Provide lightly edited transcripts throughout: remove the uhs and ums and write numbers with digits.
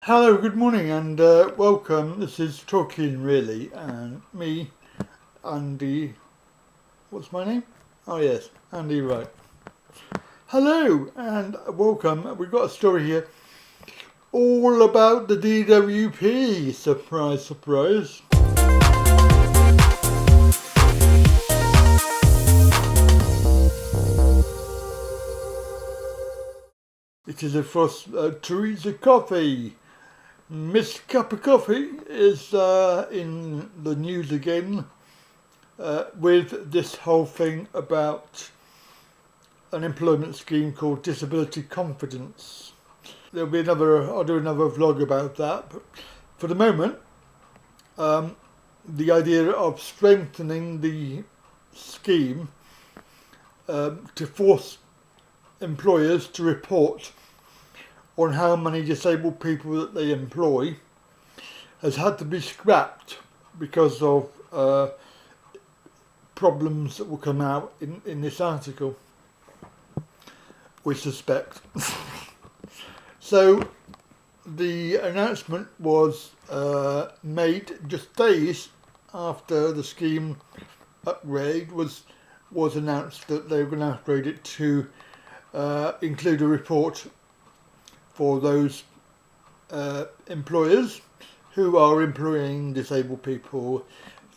Hello, good morning and welcome. This is Talkin really, and me, Andy, what's my name? Oh yes, Andy Wright. Hello and welcome. We've got a story here all about the DWP. Surprise, surprise. It is of course Teresa Coffee. Miss Cup of Coffee is in the news again with this whole thing about an employment scheme called Disability Confidence. I'll do another vlog about that. But for the moment, the idea of strengthening the scheme to force employers to report on how many disabled people that they employ has had to be scrapped because of problems that will come out in this article, we suspect. So the announcement was made just days after the scheme upgrade was announced that they were going to upgrade it to include a report for those employers who are employing disabled people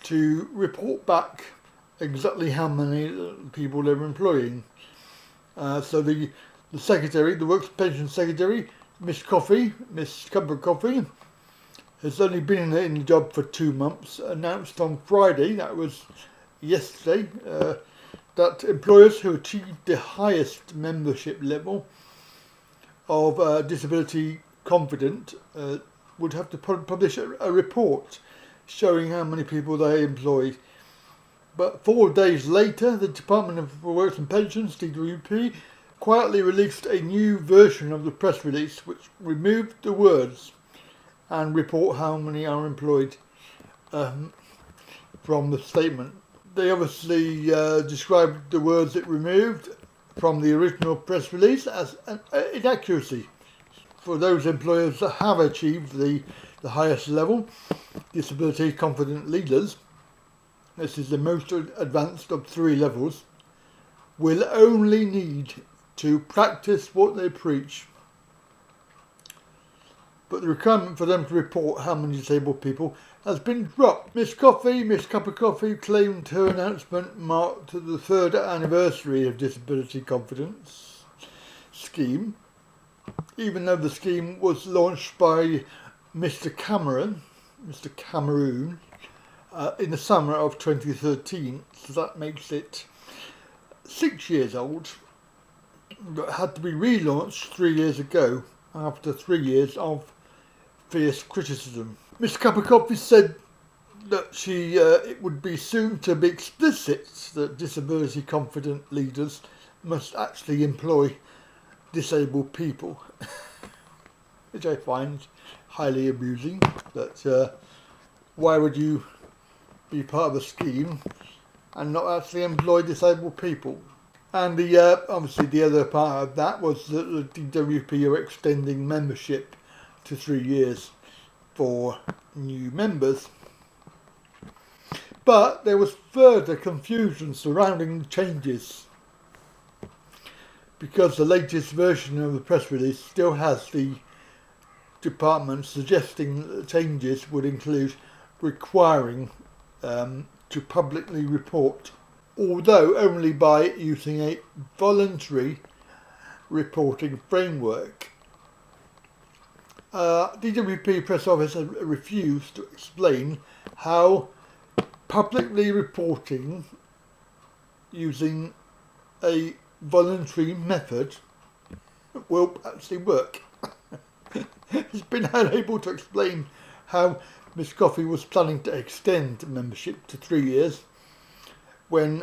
to report back exactly how many people they're employing. So the secretary, the Works Pension Secretary, Miss Cup of Coffee, has only been in the job for 2 months, announced on Friday, that was yesterday, that employers who achieved the highest membership level of Disability Confident would have to publish a report showing how many people they employed. But 4 days later, the Department of Works and Pensions, DWP, quietly released a new version of the press release which removed the words and report how many are employed from the statement. They obviously described the words it removed from the original press release as an inaccuracy. For those employers that have achieved the highest level, Disability Confident leaders, this is the most advanced of 3 levels, will only need to practice what they preach. But the requirement for them to report how many disabled people has been dropped. Miss Cup of Coffee, claimed her announcement marked the 3rd anniversary of Disability Confidence scheme, even though the scheme was launched by Mr. Cameroon in the summer of 2013, so that makes it 6 years old, but had to be relaunched 3 years ago after 3 years of fierce criticism. Miss Cup of Coffee said that it would be soon to be explicit that disability confident leaders must actually employ disabled people, which I find highly amusing. That why would you be part of a scheme and not actually employ disabled people? And obviously the other part of that was that the DWP are extending membership to 3 years for new members. But there was further confusion surrounding the changes, because the latest version of the press release still has the department suggesting that the changes would include requiring to publicly report, although only by using a voluntary reporting framework. DWP press office has refused to explain how publicly reporting using a voluntary method will actually work. It's been unable to explain how Miss Coffee was planning to extend membership to 3 years when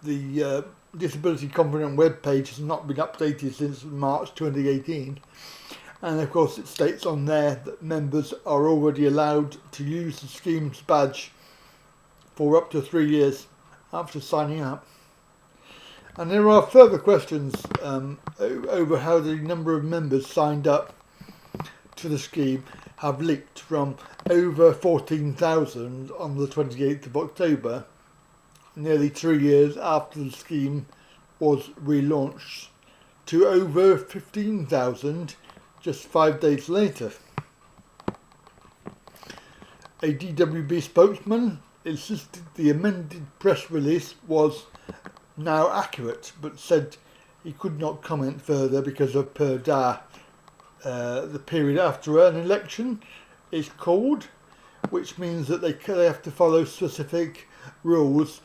the Disability Confident webpage has not been updated since March 2018. And of course it states on there that members are already allowed to use the scheme's badge for up to 3 years after signing up. And there are further questions over how the number of members signed up to the scheme have leaked from over 14,000 on the 28th of October, nearly 3 years after the scheme was relaunched, to over 15,000 just 5 days later. A DWP spokesman insisted the amended press release was now accurate, but said he could not comment further because of PERDA. The period after an election is called, which means that they have to follow specific rules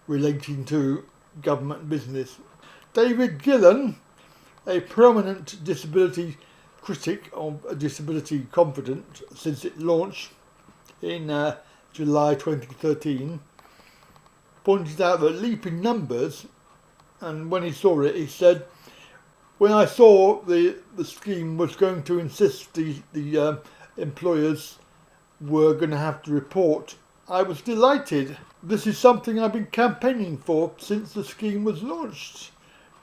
relating to government business. David Gillen, a prominent disability critic of Disability Confident since it launched in July 2013, pointed out that leaping numbers, and when he saw it, he said, "When I saw the scheme was going to insist the employers were going to have to report, I was delighted. This is something I've been campaigning for since the scheme was launched.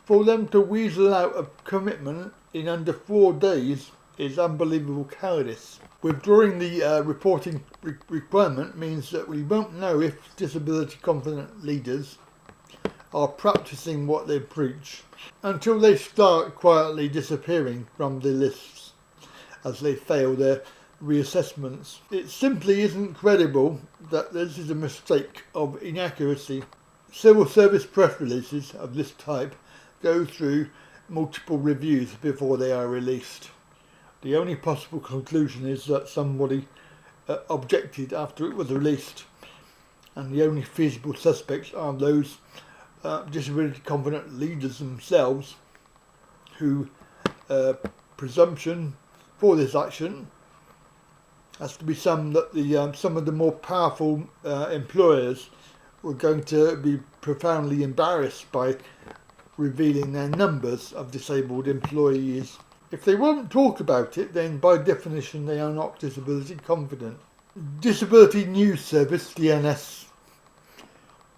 For them to weasel out a commitment in under 4 days is unbelievable cowardice." Withdrawing the reporting requirement means that we won't know if disability confident leaders are practicing what they preach until they start quietly disappearing from the lists as they fail their reassessments. It simply isn't credible that this is a mistake of inaccuracy. Civil service press releases of this type go through multiple reviews before they are released. The only possible conclusion is that somebody objected after it was released, and the only feasible suspects are those disability confident leaders themselves, who presumption for this action has to be some that some of the more powerful employers were going to be profoundly embarrassed by revealing their numbers of disabled employees. If they won't talk about it, then by definition they are not disability confident. Disability News Service, DNS,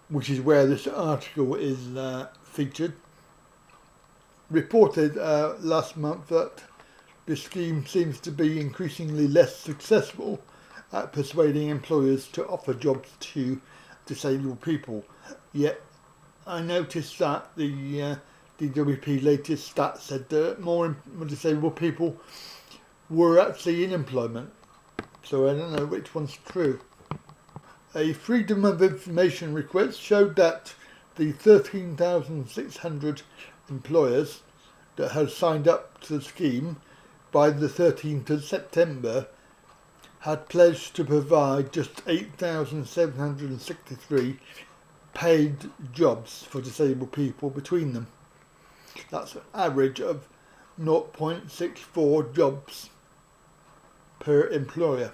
which is where this article is featured, reported last month that the scheme seems to be increasingly less successful at persuading employers to offer jobs to disabled people. Yet I noticed that the DWP latest stats said that more disabled people were actually in employment, so I don't know which one's true. A Freedom of Information request showed that the 13,600 employers that had signed up to the scheme by the 13th of September had pledged to provide just 8,763 paid jobs for disabled people between them. That's an average of 0.64 jobs per employer.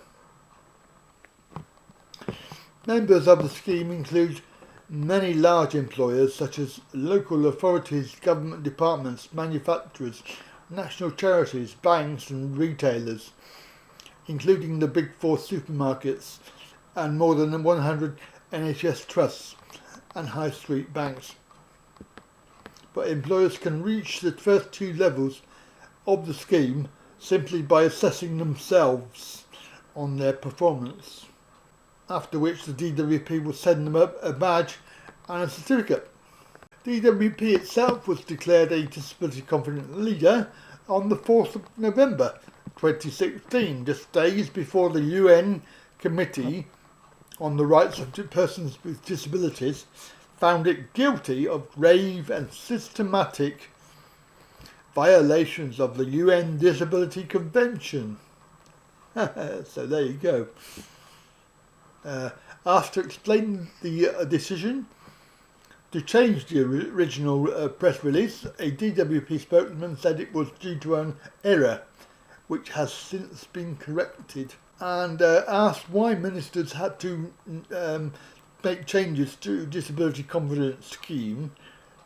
Members of the scheme include many large employers such as local authorities, government departments, manufacturers, national charities, banks and retailers, including the big four supermarkets and more than 100 NHS trusts and high street banks. But employers can reach the first two levels of the scheme simply by assessing themselves on their performance, after which the DWP will send them a badge and a certificate. DWP itself was declared a disability confident leader on the 4th of November 2016, just days before the UN Committee on the Rights of Persons with Disabilities found it guilty of grave and systematic violations of the UN Disability Convention. So there you go. Asked to explain the decision to change the original press release, a DWP spokesman said it was due to an error, which has since been corrected, and asked why ministers had to make changes to disability confidence scheme.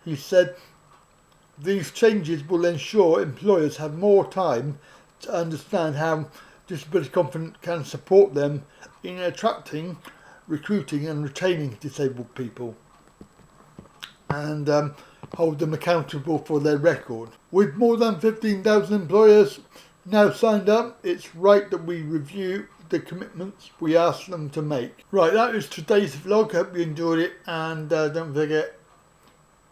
He said these changes will ensure employers have more time to understand how disability confidence can support them in attracting, recruiting and retaining disabled people, and hold them accountable for their record. With more than 15,000 employers now signed up, it's right that we review the commitments we ask them to make. Right, that is today's vlog. Hope you enjoyed it, and don't forget,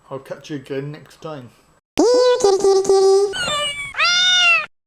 I'll catch you again next time.